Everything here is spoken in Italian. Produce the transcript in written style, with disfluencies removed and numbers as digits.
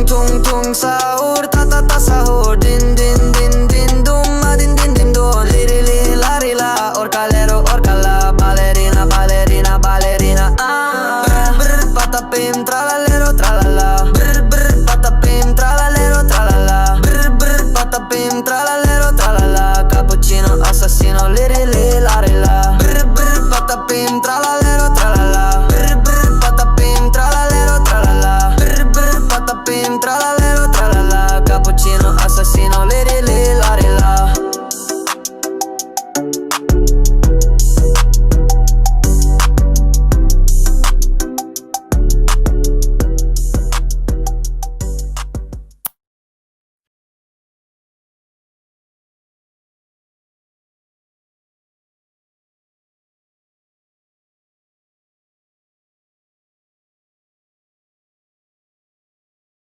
tung tung sahur, ta ta ta sahur. Din din din din dum, din din din dum. Liri li la ri la, orcalero orcala. Ballerina ballerina ballerina. Brr brr patapim tralalero tralala. Brr brr patapim tralalero tralala. Brr brr patapim tralalero tralala. Cappuccino assassino, liri li la ri la. Brr brr patapim tralalero tralala. Brr brr patapim tralalero tralala. Brr brr patapim tralala.